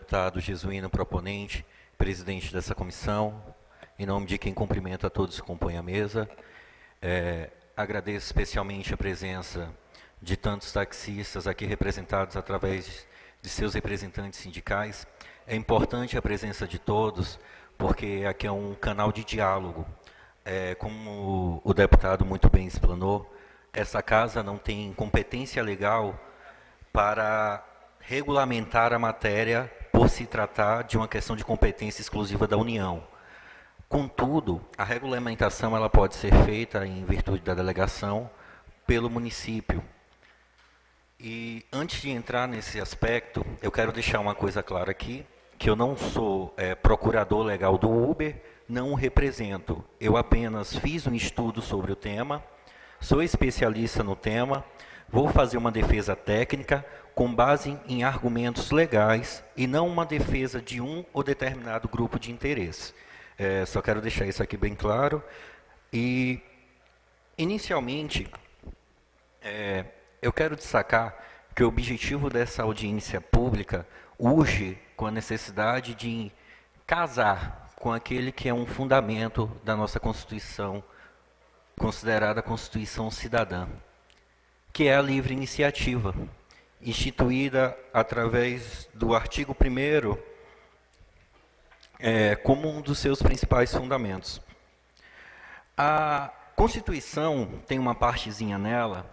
deputado Jesuíno proponente, presidente dessa comissão, em nome de quem cumprimento a todos que compõem a mesa. Agradeço especialmente a presença de tantos taxistas aqui representados através de seus representantes sindicais. É importante a presença de todos, porque aqui é um canal de diálogo. Como o deputado muito bem explanou, essa casa não tem competência legal para regulamentar a matéria por se tratar de uma questão de competência exclusiva da União. Contudo, a regulamentação ela pode ser feita, em virtude da delegação, pelo município. E antes de entrar nesse aspecto, eu quero deixar uma coisa clara aqui, que eu não sou procurador legal do Uber, não o represento. Eu apenas fiz um estudo sobre o tema, sou especialista no tema, vou fazer uma defesa técnica com base em argumentos legais e não uma defesa de um ou determinado grupo de interesse. Só quero deixar isso aqui bem claro. E, inicialmente, eu quero destacar que o objetivo dessa audiência pública urge com a necessidade de casar com aquele que é um fundamento da nossa Constituição, considerada a Constituição Cidadã, que é a livre iniciativa, instituída através do artigo 1º, como um dos seus principais fundamentos. A Constituição tem uma partezinha nela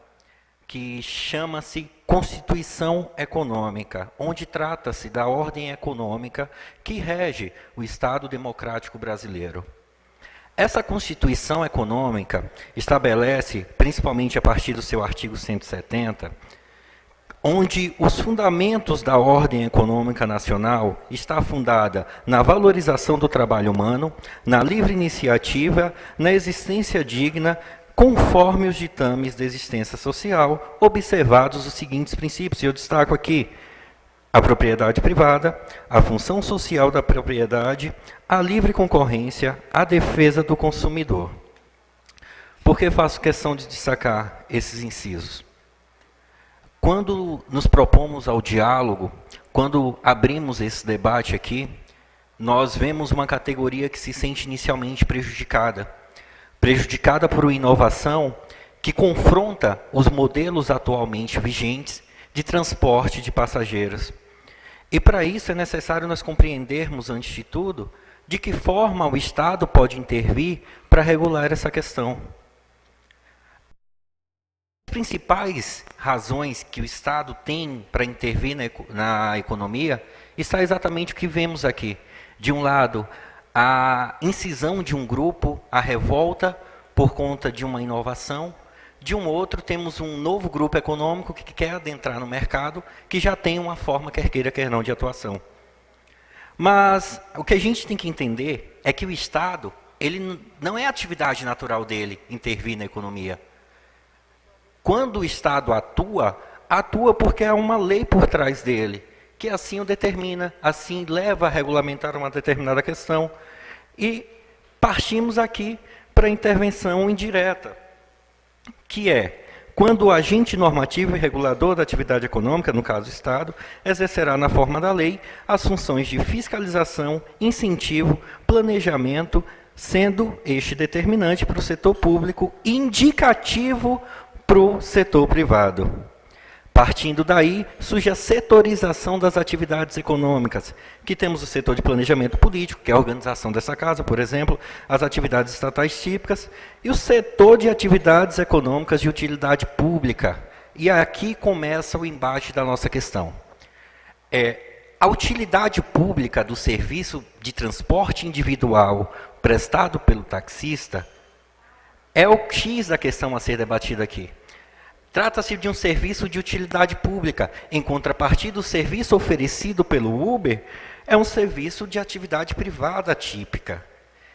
que chama-se Constituição Econômica, onde trata-se da ordem econômica que rege o Estado Democrático Brasileiro. Essa Constituição Econômica estabelece, principalmente a partir do seu artigo 170, onde os fundamentos da ordem econômica nacional está fundada na valorização do trabalho humano, na livre iniciativa, na existência digna, conforme os ditames da existência social, observados os seguintes princípios. E eu destaco aqui a propriedade privada, a função social da propriedade, a livre concorrência, a defesa do consumidor. Por que faço questão de destacar esses incisos? Quando nos propomos ao diálogo, quando abrimos esse debate aqui, nós vemos uma categoria que se sente inicialmente prejudicada por uma inovação que confronta os modelos atualmente vigentes de transporte de passageiros. E para isso é necessário nós compreendermos, antes de tudo, de que forma o Estado pode intervir para regular essa questão. As principais razões que o Estado tem para intervir na economia está exatamente o que vemos aqui. De um lado, a incisão de um grupo, a revolta por conta de uma inovação. De um outro, temos um novo grupo econômico que quer adentrar no mercado, que já tem uma forma, quer queira, quer não, de atuação. Mas o que a gente tem que entender é que o Estado, ele não é a atividade natural dele intervir na economia. Quando o Estado atua porque há uma lei por trás dele, que assim o determina, assim leva a regulamentar uma determinada questão. E partimos aqui para a intervenção indireta, que é quando o agente normativo e regulador da atividade econômica, no caso o Estado, exercerá na forma da lei as funções de fiscalização, incentivo, planejamento, sendo este determinante para o setor público e indicativo para o setor privado. Partindo daí, surge a setorização das atividades econômicas, que temos o setor de planejamento político, que é a organização dessa casa, por exemplo, as atividades estatais típicas, e o setor de atividades econômicas de utilidade pública. E aqui começa o embate da nossa questão. A utilidade pública do serviço de transporte individual prestado pelo taxista é o X da questão a ser debatida aqui. Trata-se de um serviço de utilidade pública, em contrapartida, o serviço oferecido pelo Uber é um serviço de atividade privada típica.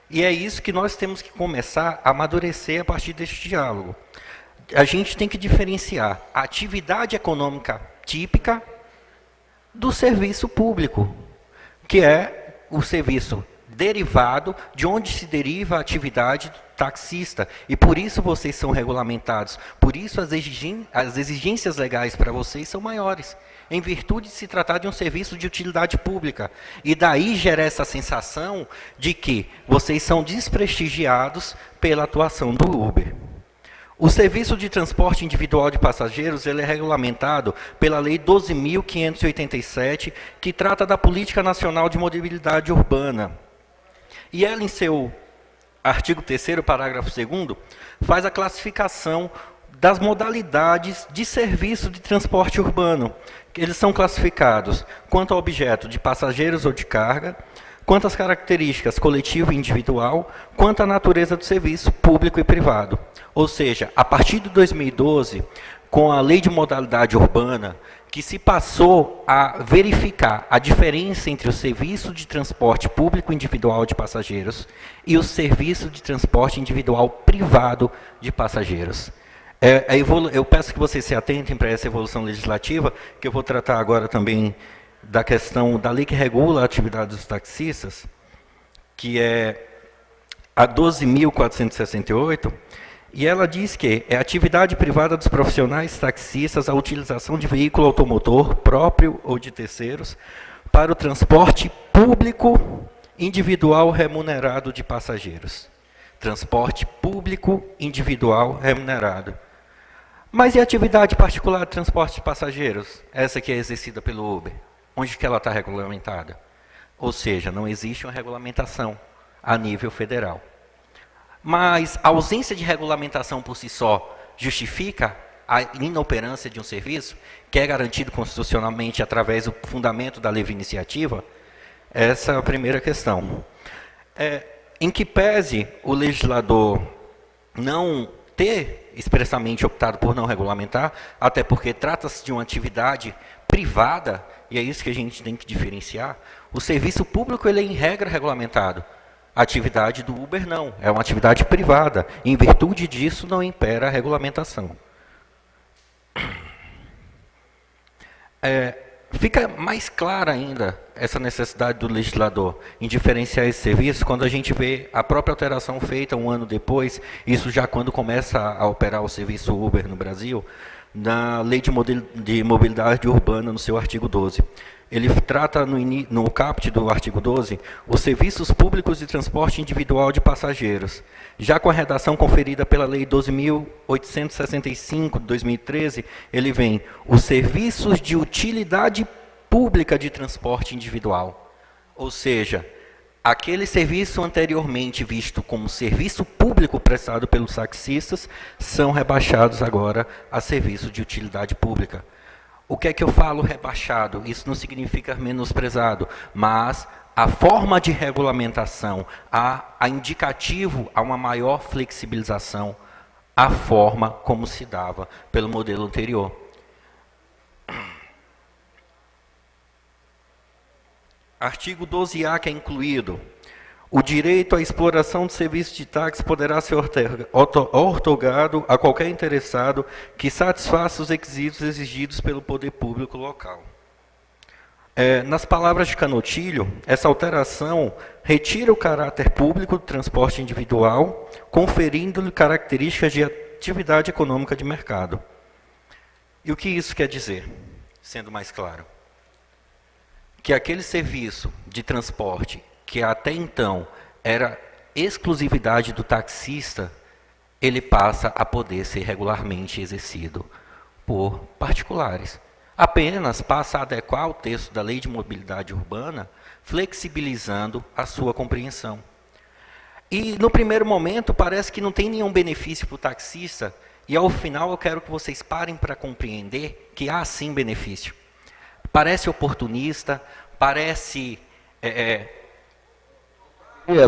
E é isso que nós temos que começar a amadurecer a partir deste diálogo. A gente tem que diferenciar a atividade econômica típica do serviço público, que é o serviço derivado de onde se deriva a atividade do taxista. E por isso vocês são regulamentados. Por isso as exigências legais para vocês são maiores, em virtude de se tratar de um serviço de utilidade pública. E daí gera essa sensação de que vocês são desprestigiados pela atuação do Uber. O serviço de transporte individual de passageiros ele é regulamentado pela Lei 12.587, que trata da Política Nacional de Mobilidade Urbana. E ela, em seu artigo 3º, parágrafo 2º, faz a classificação das modalidades de serviço de transporte urbano. Eles são classificados quanto ao objeto de passageiros ou de carga, quanto às características coletivo e individual, quanto à natureza do serviço público e privado. Ou seja, a partir de 2012, com a Lei de Modalidade Urbana, que se passou a verificar a diferença entre o serviço de transporte público individual de passageiros e o serviço de transporte individual privado de passageiros. Eu peço que vocês se atentem para essa evolução legislativa, que eu vou tratar agora também da questão da lei que regula a atividade dos taxistas, que é a 12.468, e ela diz que é atividade privada dos profissionais taxistas a utilização de veículo automotor próprio ou de terceiros para o transporte público individual remunerado de passageiros. Transporte público individual remunerado. Mas e a atividade particular de transporte de passageiros? Essa que é exercida pelo Uber. Onde que ela está regulamentada? Ou seja, não existe uma regulamentação a nível federal. Mas a ausência de regulamentação por si só justifica a inoperância de um serviço, que é garantido constitucionalmente através do fundamento da livre iniciativa? Essa é a primeira questão. Em que pese o legislador não ter expressamente optado por não regulamentar, até porque trata-se de uma atividade privada, e é isso que a gente tem que diferenciar, o serviço público ele é em regra regulamentado. A atividade do Uber não, é uma atividade privada. Em virtude disso, não impera a regulamentação. Fica mais clara ainda essa necessidade do legislador em diferenciar esse serviço quando a gente vê a própria alteração feita um ano depois, isso já quando começa a operar o serviço Uber no Brasil, na Lei de Mobilidade Urbana, no seu artigo 12. Ele trata no caput do artigo 12 os serviços públicos de transporte individual de passageiros. Já com a redação conferida pela Lei 12.865 de 2013, ele vem os serviços de utilidade pública de transporte individual. Ou seja, aquele serviço anteriormente visto como serviço público prestado pelos taxistas são rebaixados agora a serviço de utilidade pública. O que é que eu falo rebaixado? Isso não significa menosprezado, mas a forma de regulamentação, a indicativo a uma maior flexibilização, a forma como se dava pelo modelo anterior. Artigo 12A, que é incluído. O direito à exploração de serviços de táxi poderá ser outorgado a qualquer interessado que satisfaça os requisitos exigidos pelo poder público local. Nas palavras de Canotilho, essa alteração retira o caráter público do transporte individual, conferindo-lhe características de atividade econômica de mercado. E o que isso quer dizer, sendo mais claro? Que aquele serviço de transporte que até então era exclusividade do taxista, ele passa a poder ser regularmente exercido por particulares. Apenas passa a adequar o texto da Lei de Mobilidade Urbana, flexibilizando a sua compreensão. E, no primeiro momento, parece que não tem nenhum benefício para o taxista, e, ao final, eu quero que vocês parem para compreender que há, sim, benefício. Parece oportunista, parece...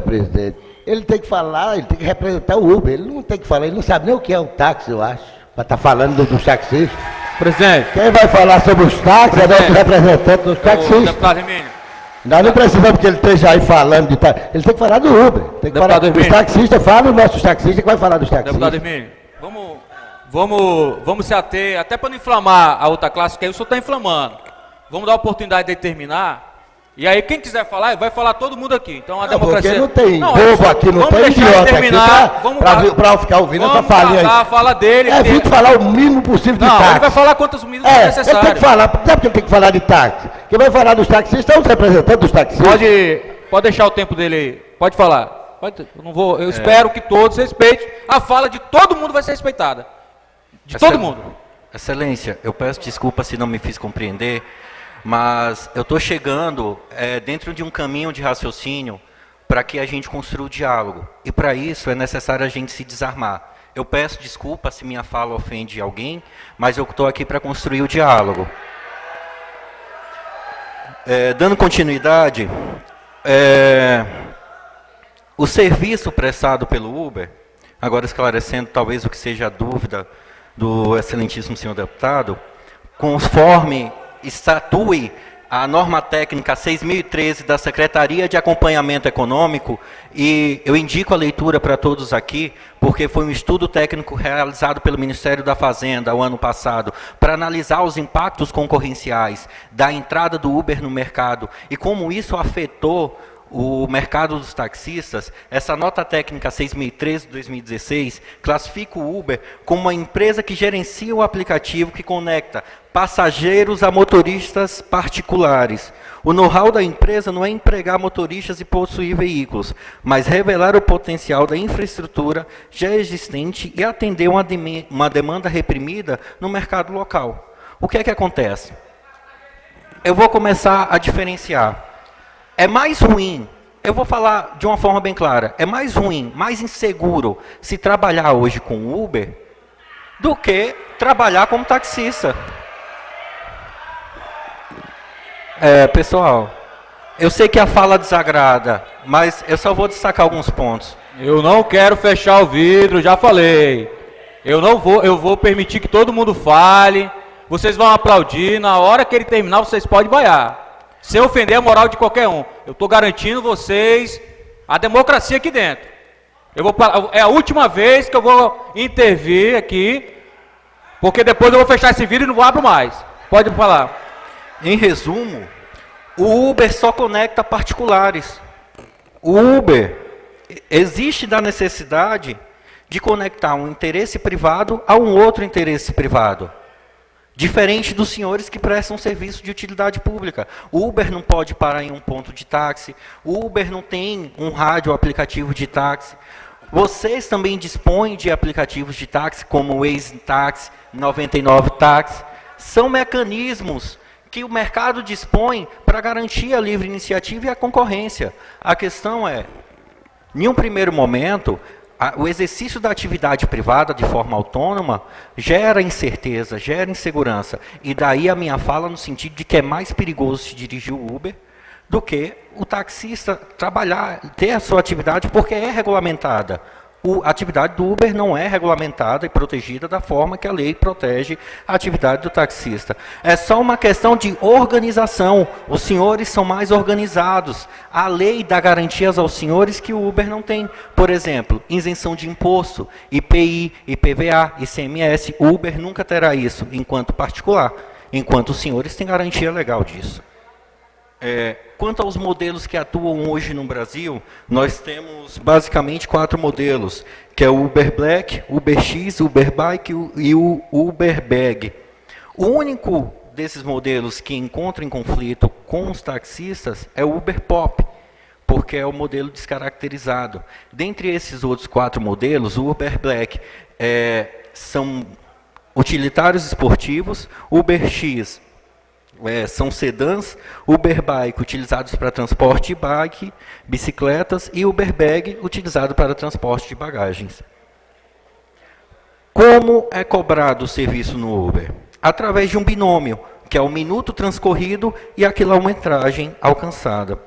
presidente, ele tem que falar, ele tem que representar o Uber, ele não tem que falar, ele não sabe nem o que é o táxi, eu acho, para estar falando dos taxistas. Presidente. Quem vai falar sobre os táxis é o representante dos taxistas. Deputado Hermínio. Nós não precisamos que ele esteja aí falando de táxi, ele tem que falar do Uber, tem que falar dos taxistas, fala os nossos taxistas que vai falar dos taxistas. Deputado Hermínio, vamos se ater, até para não inflamar a outra classe, que aí o senhor está inflamando. Vamos dar a oportunidade de terminar E aí, quem quiser falar, vai falar todo mundo aqui. Então, a Não, democracia... porque não tem Não, bobo aqui, não tem idiota aqui pra ficar ouvindo essa falinha aí. Vamos a fala dele. É, tem que falar o mínimo possível de não, táxi. ele vai falar quantos minutos ele necessários. tem que falar, sabe por que ele tem que falar de táxi? Quem vai falar dos taxistas é os representantes dos taxistas. Pode deixar o tempo dele aí. Pode falar. Eu espero que todos respeitem. A fala de todo mundo vai ser respeitada. De todo mundo. Excelência, eu peço desculpa se não me fiz compreender, mas eu estou chegando dentro de um caminho de raciocínio para que a gente construa o diálogo. E para isso é necessário a gente se desarmar. Eu peço desculpa se minha fala ofende alguém, mas eu estou aqui para construir o diálogo. Dando continuidade, o serviço prestado pelo Uber, agora esclarecendo talvez o que seja a dúvida do excelentíssimo senhor deputado, conforme estatue a norma técnica 6.013 da Secretaria de Acompanhamento Econômico, e eu indico a leitura para todos aqui, porque foi um estudo técnico realizado pelo Ministério da Fazenda o ano passado, para analisar os impactos concorrenciais da entrada do Uber no mercado e como isso afetou o mercado dos taxistas. Essa nota técnica 6.013 de 2016 classifica o Uber como uma empresa que gerencia o aplicativo que conecta passageiros a motoristas particulares. O know-how da empresa não é empregar motoristas e possuir veículos, mas revelar o potencial da infraestrutura já existente e atender uma demanda reprimida no mercado local. O que é que acontece? Eu vou começar a diferenciar. É mais ruim, eu vou falar de uma forma bem clara, é mais ruim, mais inseguro se trabalhar hoje com Uber do que trabalhar como taxista. Pessoal, eu sei que a fala desagrada, mas eu só vou destacar alguns pontos. Eu não quero fechar o vidro, já falei. Eu vou permitir que todo mundo fale, vocês vão aplaudir, na hora que ele terminar vocês podem vaiar. Sem ofender a moral de qualquer um. Eu estou garantindo vocês a democracia aqui dentro. É a última vez que eu vou intervir aqui, porque depois eu vou fechar esse vídeo e não vou abrir mais. Pode falar. Em resumo, o Uber só conecta particulares. O Uber existe da necessidade de conectar um interesse privado a um outro interesse privado. Diferente dos senhores que prestam serviço de utilidade pública. O Uber não pode parar em um ponto de táxi. O Uber não tem um rádio aplicativo de táxi. Vocês também dispõem de aplicativos de táxi, como o Waze Táxi, 99 Táxi. São mecanismos que o mercado dispõe para garantir a livre iniciativa e a concorrência. A questão é, em um primeiro momento, o exercício da atividade privada de forma autônoma gera incerteza, gera insegurança. E daí a minha fala no sentido de que é mais perigoso se dirigir o Uber do que o taxista trabalhar, ter a sua atividade, porque é regulamentada. A atividade do Uber não é regulamentada e protegida da forma que a lei protege a atividade do taxista. É só uma questão de organização. Os senhores são mais organizados. A lei dá garantias aos senhores que o Uber não tem. Por exemplo, isenção de imposto, IPI, IPVA, ICMS. O Uber nunca terá isso enquanto particular, enquanto os senhores têm garantia legal disso. Quanto aos modelos que atuam hoje no Brasil, nós temos basicamente 4 modelos, que é o Uber Black, Uber X, Uber Bike e o Uber Bag. O único desses modelos que encontra em conflito com os taxistas é o Uber Pop, porque é o modelo descaracterizado. Dentre esses outros 4 modelos, o Uber Black são utilitários esportivos, Uber X são sedãs, Uber Bike utilizados para transporte de bike, bicicletas e Uber Bag utilizado para transporte de bagagens. Como é cobrado o serviço no Uber? Através de um binômio, que é o minuto transcorrido e a quilometragem alcançada.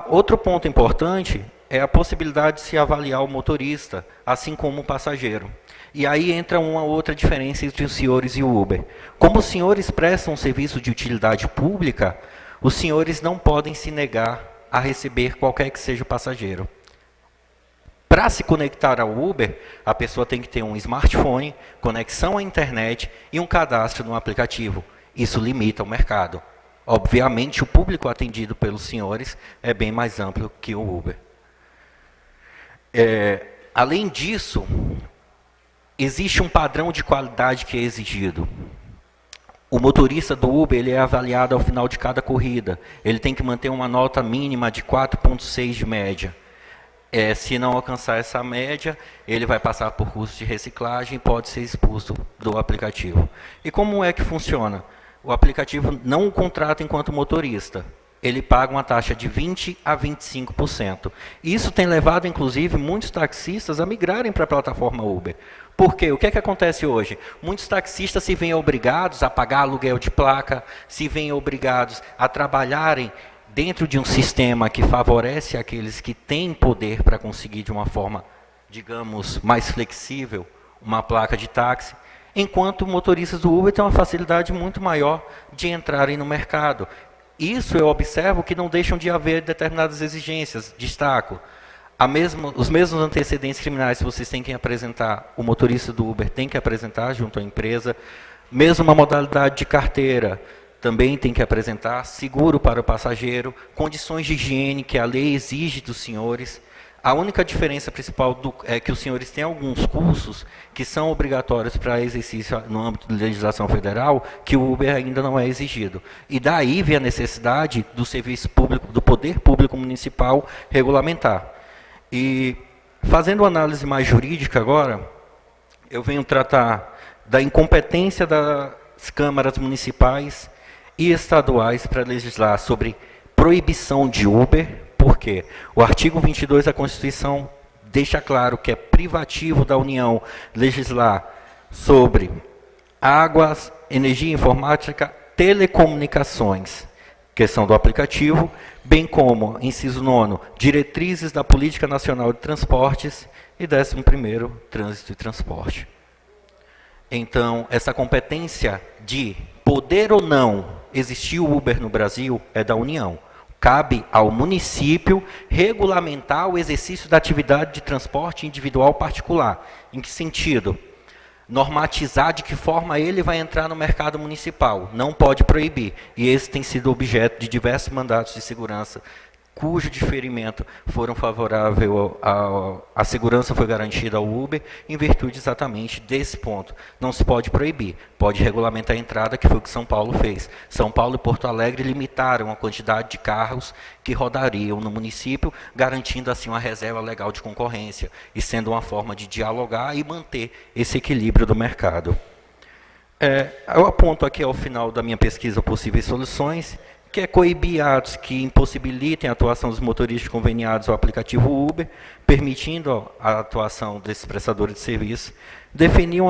Outro ponto importante é a possibilidade de se avaliar o motorista, assim como o passageiro. E aí entra uma outra diferença entre os senhores e o Uber. Como os senhores prestam um serviço de utilidade pública, os senhores não podem se negar a receber qualquer que seja o passageiro. Para se conectar ao Uber, a pessoa tem que ter um smartphone, conexão à internet e um cadastro no aplicativo. Isso limita o mercado. Obviamente, o público atendido pelos senhores é bem mais amplo que o Uber. Além disso, existe um padrão de qualidade que é exigido. O motorista do Uber ele é avaliado ao final de cada corrida. Ele tem que manter uma nota mínima de 4,6 de média. Se não alcançar essa média, ele vai passar por curso de reciclagem e pode ser expulso do aplicativo. E como é que funciona? O aplicativo não o contrata enquanto motorista. Ele paga uma taxa de 20% a 25%. Isso tem levado, inclusive, muitos taxistas a migrarem para a plataforma Uber. Por quê? O que é que acontece hoje? Muitos taxistas se veem obrigados a pagar aluguel de placa, se veem obrigados a trabalharem dentro de um sistema que favorece aqueles que têm poder para conseguir de uma forma, digamos, mais flexível, uma placa de táxi, enquanto motoristas do Uber têm uma facilidade muito maior de entrarem no mercado. Isso eu observo que não deixam de haver determinadas exigências. Destaco, os mesmos antecedentes criminais que vocês têm que apresentar, o motorista do Uber tem que apresentar junto à empresa, mesmo uma modalidade de carteira, também tem que apresentar, seguro para o passageiro, condições de higiene que a lei exige dos senhores. A única diferença principal é que os senhores têm alguns cursos que são obrigatórios para exercício no âmbito da legislação federal, que o Uber ainda não é exigido. E daí vem a necessidade do serviço público, do poder público municipal regulamentar. E fazendo uma análise mais jurídica agora, eu venho tratar da incompetência das câmaras municipais e estaduais para legislar sobre proibição de Uber. Por quê? O artigo 22 da Constituição deixa claro que é privativo da União legislar sobre águas, energia informática, telecomunicações, questão do aplicativo, bem como, inciso 9º, diretrizes da Política Nacional de Transportes e 11º, trânsito e transporte. Então, essa competência de poder ou não existir o Uber no Brasil é da União. Cabe ao município regulamentar o exercício da atividade de transporte individual particular. Em que sentido? Normatizar de que forma ele vai entrar no mercado municipal. Não pode proibir. E esse tem sido objeto de diversos mandatos de segurança, cujo diferimento foram favoráveis à segurança foi garantida ao Uber, em virtude exatamente desse ponto. Não se pode proibir, pode regulamentar a entrada, que foi o que São Paulo fez. São Paulo e Porto Alegre limitaram a quantidade de carros que rodariam no município, garantindo assim uma reserva legal de concorrência, e sendo uma forma de dialogar e manter esse equilíbrio do mercado. Eu aponto aqui ao final da minha pesquisa possíveis soluções, que é coibir atos que impossibilitem a atuação dos motoristas conveniados ao aplicativo Uber, permitindo a atuação desses prestadores de serviço, definir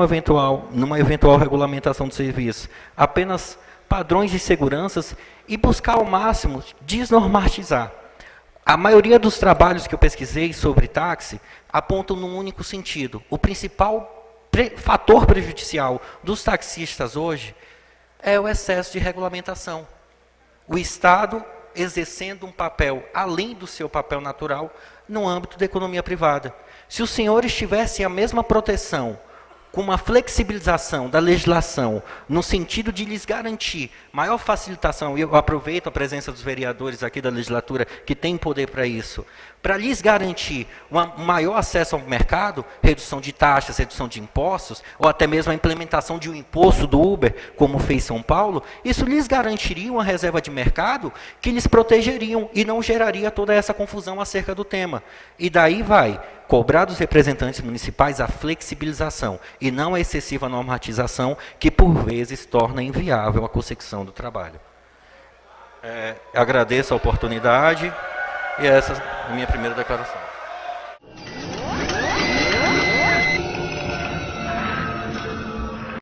numa eventual regulamentação do serviço apenas padrões de segurança e buscar ao máximo desnormatizar. A maioria dos trabalhos que eu pesquisei sobre táxi apontam num único sentido. O principal fator prejudicial dos taxistas hoje é o excesso de regulamentação. O Estado exercendo um papel além do seu papel natural no âmbito da economia privada. Se os senhores tivessem a mesma proteção, com uma flexibilização da legislação, no sentido de lhes garantir maior facilitação, e eu aproveito a presença dos vereadores aqui da legislatura, que têm poder para isso, para lhes garantir um maior acesso ao mercado, redução de taxas, redução de impostos, ou até mesmo a implementação de um imposto do Uber, como fez São Paulo, isso lhes garantiria uma reserva de mercado que lhes protegeriam e não geraria toda essa confusão acerca do tema. E daí vai cobrar dos representantes municipais a flexibilização e não a excessiva normatização que, por vezes, torna inviável a consecução do trabalho. Agradeço a oportunidade e essa é a minha primeira declaração.